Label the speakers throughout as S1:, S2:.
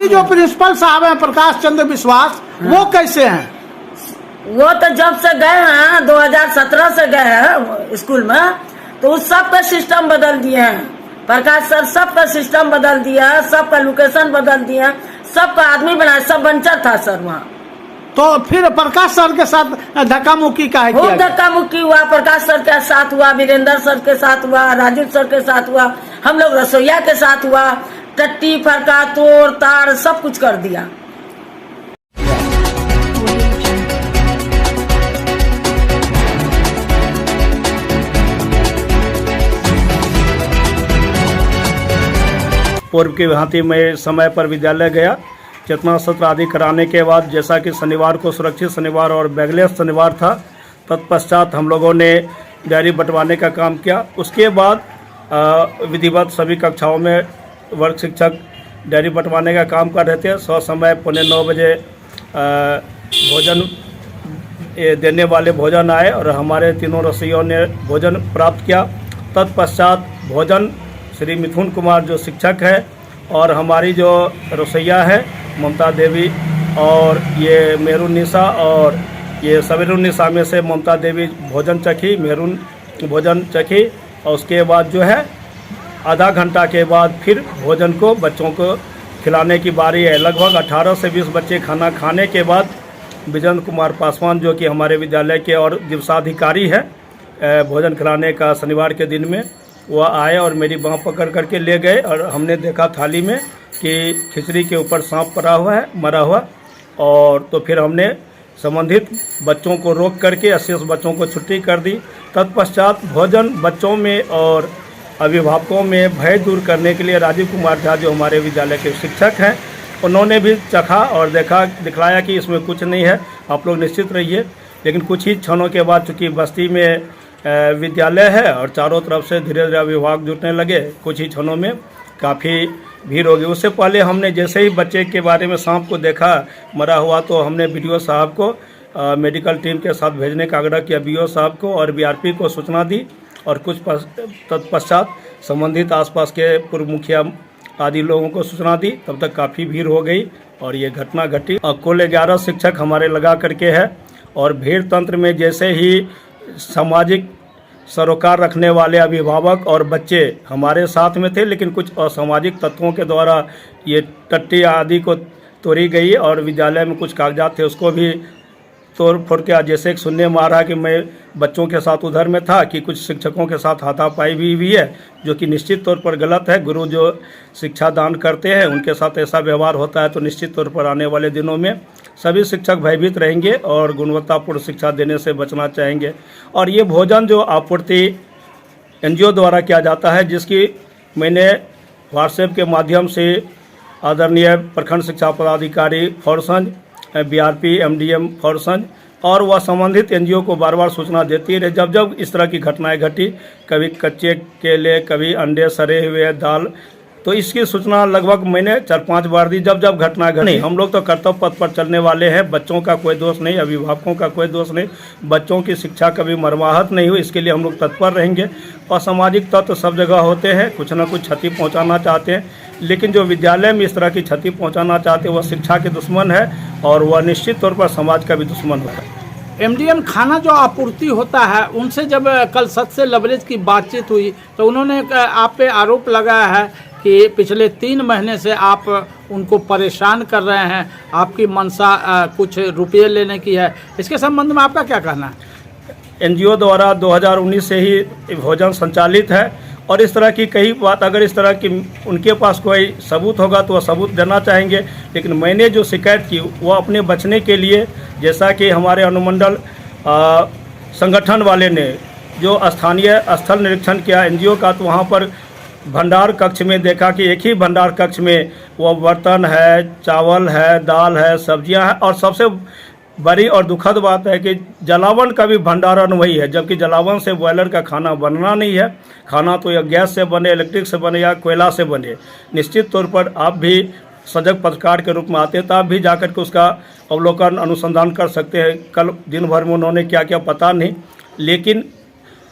S1: जो प्रिंसिपल साहब हैं प्रकाश चंद्र विश्वास, वो कैसे हैं?
S2: वो तो जब से गए हैं 2017 से गए हैं स्कूल में, तो उस सब का सिस्टम बदल दिए हैं। प्रकाश सर सबका सिस्टम बदल दिया, सबका लोकेशन बदल दिया, सबका आदमी बनाया, सब बंचर था सर वहाँ।
S1: तो फिर प्रकाश सर के साथ धक्का मुक्की का है?
S2: बहुत धक्का मुक्की हुआ, प्रकाश सर के साथ हुआ, वीरेंद्र सर के साथ हुआ, राजीव सर के साथ हुआ, हम लोग रसोईया के साथ हुआ, टट्टी फरका तोड़ ताड़ सब कुछ कर दिया।
S3: पूर्व की भांति मैं समय पर विद्यालय गया। चेतना सत्र आदि कराने के बाद, जैसा कि शनिवार को सुरक्षित शनिवार और बैगलेस शनिवार था, तत्पश्चात हम लोगों ने डायरी बंटवाने का काम किया। उसके बाद विधिवत सभी कक्षाओं में वर्ग शिक्षक डायरी बंटवाने का काम कर रहे थे। समय 8:45 बजे भोजन देने वाले भोजन आए और हमारे तीनों रसोइयों ने भोजन प्राप्त किया। तत्पश्चात भोजन श्री मिथुन कुमार जो शिक्षक है और हमारी जो रसोइया है ममता देवी और ये मेहरून निशा और ये सवेरून निशा में से ममता देवी भोजन चखी, मेहरून भोजन चखी और उसके बाद जो है आधा घंटा के बाद फिर भोजन को बच्चों को खिलाने की बारी है। लगभग 18 से 20 बच्चे खाना खाने के बाद विजेंद्र कुमार पासवान जो कि हमारे विद्यालय के और दिवसाधिकारी है भोजन खिलाने का शनिवार के दिन में, वह आए और मेरी बाँह पकड़ करके ले गए और हमने देखा थाली में कि खिचड़ी के ऊपर सांप पड़ा हुआ है, मरा हुआ। और तो फिर हमने संबंधित बच्चों को रोक करके 80 बच्चों को छुट्टी कर दी। तत्पश्चात भोजन बच्चों में और अभिभावकों में भय दूर करने के लिए राजीव कुमार झा जो हमारे विद्यालय के शिक्षक हैं, उन्होंने भी चखा और दिखलाया कि इसमें कुछ नहीं है, आप लोग निश्चित रहिए। लेकिन कुछ ही क्षणों के बाद चूँकि बस्ती में विद्यालय है और चारों तरफ से धीरे धीरे अभिभावक जुटने लगे, कुछ ही क्षणों में काफ़ी भीड़ हो गई। उससे पहले हमने जैसे ही बच्चे के बारे में सांप को देखा मरा हुआ, तो हमने बीडीओ साहब को मेडिकल टीम के साथ भेजने का आग्रह किया, बीओ साहब को और बीआरपी को सूचना दी और कुछ तत्पश्चात संबंधित आसपास के पूर्व मुखिया आदि लोगों को सूचना दी। तब तक काफ़ी भीड़ हो गई और ये घटना घटी। कुल 11 शिक्षक हमारे लगा करके है और भीड़ तंत्र में जैसे ही सामाजिक सरोकार रखने वाले अभिभावक और बच्चे हमारे साथ में थे, लेकिन कुछ असामाजिक तत्वों के द्वारा ये टट्टी आदि को तोड़ी गई और विद्यालय में कुछ कागजात थे उसको भी तोड़ फोड़ के, जैसे एक सुनने में आ रहा कि मैं बच्चों के साथ उधर में था कि कुछ शिक्षकों के साथ हाथापाई भी हुई है, जो कि निश्चित तौर पर गलत है। गुरु जो शिक्षा दान करते हैं उनके साथ ऐसा व्यवहार होता है तो निश्चित तौर पर आने वाले दिनों में सभी शिक्षक भयभीत रहेंगे और गुणवत्तापूर्ण शिक्षा देने से बचना चाहेंगे। और ये भोजन जो आपूर्ति एनजीओ द्वारा किया जाता है, जिसकी मैंने व्हाट्सएप के माध्यम से आदरणीय प्रखंड शिक्षा पदाधिकारी फौरसंज, बीआरपी, एमडीएम फौरसंज और वह संबंधित एनजीओ को बार बार सूचना देती रही जब जब इस तरह की घटनाएं घटी, कभी कच्चे केले, कभी अंडे सड़े हुए, दाल, तो इसकी सूचना लगभग मैंने 4-5 बार दी जब जब घटना घटी। हम लोग तो कर्तव्य पथ पर चलने वाले हैं, बच्चों का कोई दोष नहीं, अभिभावकों का कोई दोष नहीं, बच्चों की शिक्षा कभी मर्माहत नहीं हुई, इसके लिए हम लोग तत्पर रहेंगे। असामाजिक तत्व सब जगह होते हैं, कुछ ना कुछ क्षति पहुंचाना चाहते हैं, लेकिन जो विद्यालय में इस तरह की क्षति पहुंचाना चाहते हैं वह शिक्षा के दुश्मन है और वह निश्चित तौर पर समाज का भी दुश्मन होता है।
S1: एमडीएम खाना जो आपूर्ति होता है, उनसे जब कल सत्य लवरेज की बातचीत हुई तो उन्होंने आप पे आरोप लगाया है कि पिछले 3 महीने से आप उनको परेशान कर रहे हैं, आपकी मंशा कुछ रुपये लेने की है। इसके संबंध में आपका क्या कहना है?
S3: एनजीओ द्वारा 2019 से ही भोजन संचालित है और इस तरह की कई बात, अगर इस तरह की उनके पास कोई सबूत होगा तो वह सबूत देना चाहेंगे। लेकिन मैंने जो शिकायत की वह अपने बचने के लिए, जैसा कि हमारे अनुमंडल संगठन वाले ने जो स्थानीय स्थल निरीक्षण किया एनजीओ का, तो वहाँ पर भंडार कक्ष में देखा कि एक ही भंडार कक्ष में वो बर्तन है, चावल है, दाल है, सब्जियां हैं और सबसे बड़ी और दुखद बात है कि जलावन का भी भंडारण वही है, जबकि जलावन से बॉयलर का खाना बनना नहीं है। खाना तो या गैस से बने, इलेक्ट्रिक से बने या कोयला से बने। निश्चित तौर पर आप भी सजग पत्रकार के रूप में आते हैं तो आप भी जाकर के उसका अवलोकन अनुसंधान कर सकते हैं। कल दिन भर में उन्होंने क्या क्या पता नहीं, लेकिन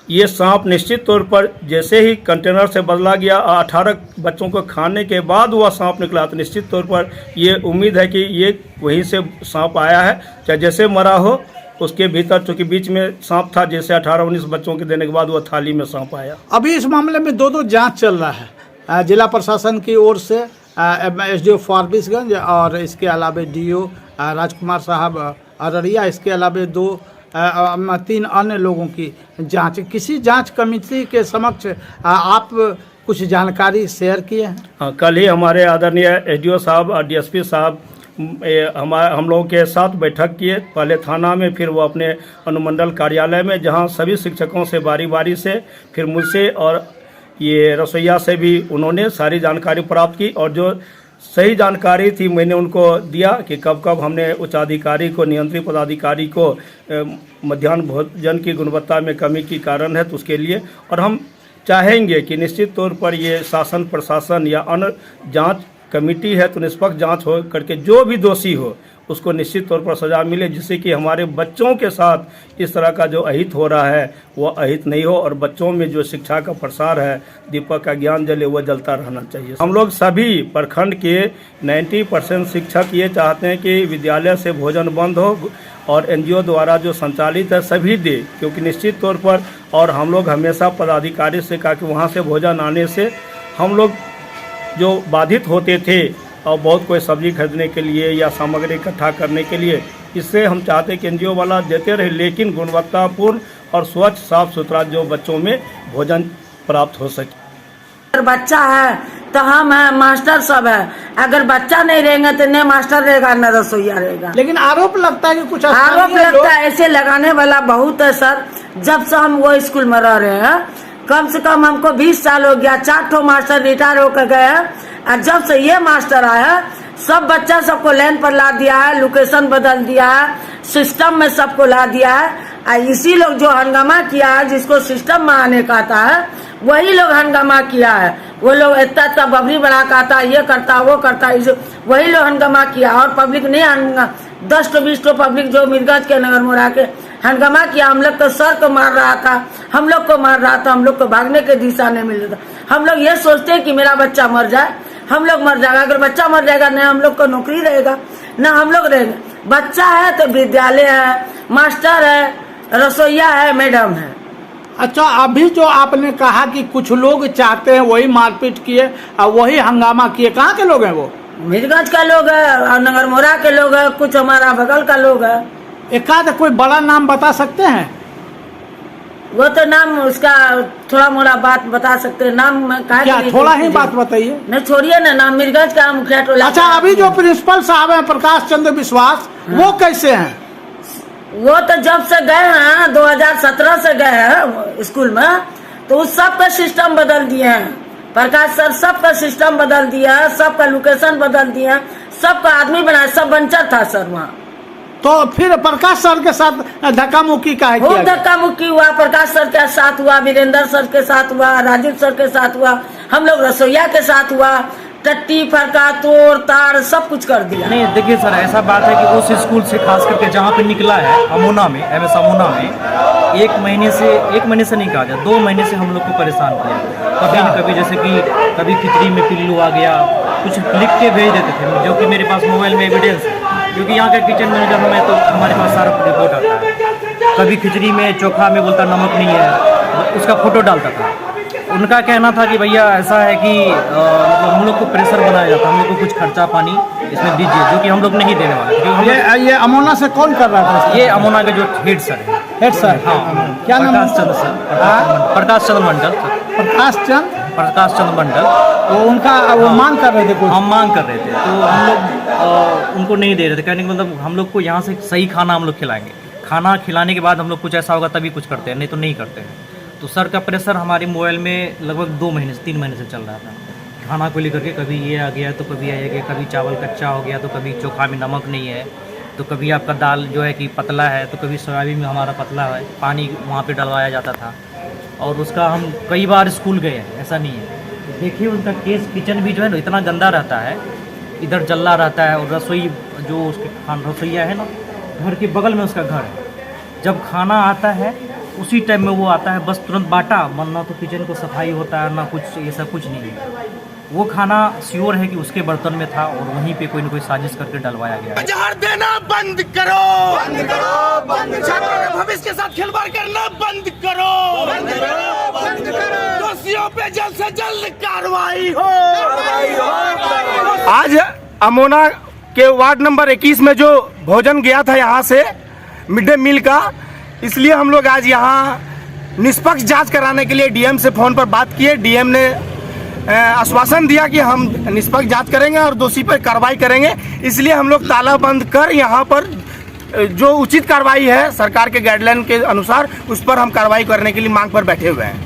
S3: ये सांप निश्चित तौर पर जैसे ही कंटेनर से बदला गया 18 बच्चों को खाने के बाद वह सांप निकला, तो निश्चित तौर पर ये उम्मीद है कि ये वहीं से सांप आया है, चाहे जैसे मरा हो उसके भीतर, चूँकि बीच में सांप था, जैसे 18-19 बच्चों के देने के बाद वह थाली में सांप आया।
S1: अभी इस मामले में दो जांच चल रहा है जिला प्रशासन की ओर से, एसडीओ फारबिसगंज और इसके अलावा डीओ राजकुमार साहब अररिया, इसके अलावा 3 अन्य लोगों की जांच। किसी जांच कमेटी के समक्ष आप कुछ जानकारी शेयर किए हैं?
S3: हाँ, कल ही हमारे आदरणीय एसडीओ साहब और डीएसपी साहब हम लोगों के साथ बैठक किए, पहले थाना में, फिर वो अपने अनुमंडल कार्यालय में, जहां सभी शिक्षकों से बारी बारी से, फिर मुझसे और ये रसोईया से भी उन्होंने सारी जानकारी प्राप्त की, और जो सही जानकारी थी मैंने उनको दिया कि कब कब हमने उच्चाधिकारी को, नियंत्रण पदाधिकारी को मध्याह्न भोजन की गुणवत्ता में कमी की कारण है, तो उसके लिए, और हम चाहेंगे कि निश्चित तौर पर ये शासन प्रशासन या अन्य जांच कमेटी है तो निष्पक्ष जांच हो करके जो भी दोषी हो उसको निश्चित तौर पर सजा मिले, जिससे कि हमारे बच्चों के साथ इस तरह का जो अहित हो रहा है वो अहित नहीं हो, और बच्चों में जो शिक्षा का प्रसार है, दीपक का ज्ञान जले, वो जलता रहना चाहिए। हम लोग सभी प्रखंड के 90% शिक्षक ये चाहते हैं कि विद्यालय से भोजन बंद हो और एनजीओ द्वारा जो संचालित है सभी दे, क्योंकि निश्चित तौर पर, और हम लोग हमेशा पदाधिकारी से कहा कि वहाँ से भोजन आने से हम लोग जो बाधित होते थे और बहुत कोई सब्जी खरीदने के लिए या सामग्री इकट्ठा करने के लिए, इससे हम चाहते हैं कि एनजीओ वाला देते रहे, लेकिन गुणवत्तापूर्ण और स्वच्छ साफ सुथरा जो बच्चों में भोजन प्राप्त हो सके।
S2: अगर बच्चा है तो हम है, मास्टर सब है, अगर बच्चा नहीं रहेंगे तो न मास्टर रहेगा न रसोईया रहेगा।
S1: लेकिन आरोप लगता है कि कुछ
S2: आरोप लगता है, ऐसे लगाने वाला बहुत है सर। जब से हम वो स्कूल में रह रहे हैं, कम से कम हमको 20 साल हो गया, 4 ठो मास्टर रिटायर होकर गए हैं, और जब से ये मास्टर आया सब बच्चा सबको लाइन पर ला दिया है, लोकेशन बदल दिया है, सिस्टम में सबको ला दिया है। और इसी लोग जो हंगामा किया है, जिसको सिस्टम में आने का आता है, वही लोग हंगामा किया है। वो लोग इतना बबरी बढ़ा का आता, ये करता वो करता, वही लोग हंगामा किया। और पब्लिक नहीं, 10 to 20 पब्लिक जो मिर्गज के नगर मोड़ा के हंगामा किया। हम लोग तो सर को मार रहा था, हम लोग को मार रहा था, हम लोग को भागने के दिशा नहीं मिल रहा था। हम लोग ये सोचते हैं कि मेरा बच्चा मर जाए, हम लोग मर जाएगा। अगर बच्चा मर जाएगा न हम लोग को नौकरी रहेगा न हम लोग रहेंगे। बच्चा है तो विद्यालय है, मास्टर है, रसोईया है, मैडम है।
S1: अच्छा, अभी जो आपने कहा कि कुछ लोग चाहते हैं वही मारपीट किए और वही हंगामा किए, कहाँ के लोग हैं वो?
S2: मीरगंज का लोग है और नगर मोरा के लोग है, कुछ हमारा बगल का लोग है।
S1: एकाध कोई बड़ा नाम बता सकते हैं?
S2: वो तो नाम उसका थोड़ा मोड़ा बात बता सकते हैं, नाम
S1: क्या थोड़ा ही बात बताइए?
S2: नहीं छोड़िए ना, नाम मिर्गंज का मुखिया टोला।
S1: अच्छा, अभी जो प्रिंसिपल साहब हैं प्रकाश चंद्र विश्वास, वो कैसे हैं?
S2: वो तो जब से गए हैं, 2017 से गए हैं स्कूल में, तो उस सब का सिस्टम बदल दिए हैं। प्रकाश सर सबका सिस्टम बदल दिया, सबका लोकेशन बदल दिया, सबका आदमी बनाया, सब बंचर था सर वहाँ।
S1: तो फिर प्रकाश सर के साथ धक्का मुक्की का है?
S2: बहुत धक्का मुक्की हुआ, प्रकाश सर के साथ हुआ, वीरेंद्र सर के साथ हुआ, राजीव सर के साथ हुआ, हम लोग रसोईया के साथ हुआ, टट्टी फरका तोड़ ताड़ सब कुछ कर दिया।
S4: नहीं देखिए सर, ऐसा बात है कि उस स्कूल से खास करके जहाँ पे निकला है अमोना में, एमएस अमोना में, एक महीने से नहीं कहा जाए, 2 महीने से हम लोग को परेशान किया। कभी न कभी जैसे कि कभी खिचड़ी में पिल्लू आ गया, कुछ लिख के भेज देते थे, जो कि मेरे पास मोबाइल में एविडेंस है, क्योंकि यहाँ का किचन मैनेजर हमें, तो हमारे पास सारा रिपोर्ट आता है। कभी खिचड़ी में चोखा में बोलता नमक नहीं है, उसका फोटो डालता था। उनका कहना था कि भैया ऐसा है कि मतलब हम लोग को प्रेशर बनाया जाता है, हम लोग को कुछ खर्चा पानी इसमें दीजिए, जो कि हम लोग नहीं देने वाले।
S1: ये अमोना से कौन कर रहा था?
S4: ये अमोना के जो हेड सर है,
S1: हेड सर,
S4: हाँ,
S1: क्या नाम?
S4: प्रकाश चंद्र सर, प्रकाश चंद्र मंडल। प्रकाश चंद्र मंडल,
S1: वो उनका वो मांग कर रहे थे कुछ?
S4: हम मांग कर रहे थे, तो हम लोग उनको नहीं दे रहे थे। कहने का मतलब हम लोग को यहाँ से सही खाना हम लोग खिलाएंगे, खाना खिलाने के बाद हम लोग कुछ ऐसा होगा तभी कुछ करते हैं, नहीं तो नहीं करते हैं। तो सर का प्रेशर हमारे मोबाइल में लगभग 2 महीने से 3 महीने से चल रहा था, खाना को लेकर के। कभी ये आ गया तो कभी आ गया, कभी चावल कच्चा हो गया तो कभी चोखा में नमक नहीं है, तो कभी आपका दाल जो है कि पतला है, तो कभी सोयाबीन में हमारा पतला है, पानी वहाँ पे डलवाया जाता था। और उसका हम कई बार स्कूल गए हैं, ऐसा नहीं है। देखिए उनका केस किचन भी जो है ना इतना गंदा रहता है, इधर जल्ला रहता है, और रसोई जो उसके रसोईया है ना, घर के बगल में उसका घर है। जब खाना आता है उसी टाइम में वो आता है, बस तुरंत बांटा, वरना तो किचन को सफाई होता है ना कुछ, ये सब कुछ नहीं है। वो खाना श्योर है कि उसके बर्तन में था और वहीं पे कोई न कोई साजिश करके डलवाया गया है।
S5: बाजार देना बंद करो, बंद करो, बंद करो। छात्रों के भविष्य के साथ खिलवाड़ करना बंद करो, बंद करो, बंद करो। दोषियों पे जल्द से जल्द कार्रवाई हो।
S3: आज अमोना के वार्ड नंबर 21 में जो भोजन गया था यहाँ से मिड डे मील का, इसलिए हम लोग आज यहाँ निष्पक्ष जांच कराने के लिए डीएम से फ़ोन पर बात किए। डीएम ने आश्वासन दिया कि हम निष्पक्ष जांच करेंगे और दोषी पर कार्रवाई करेंगे। इसलिए हम लोग ताला बंद कर यहाँ पर जो उचित कार्रवाई है सरकार के गाइडलाइन के अनुसार उस पर हम कार्रवाई करने के लिए मांग पर बैठे हुए हैं।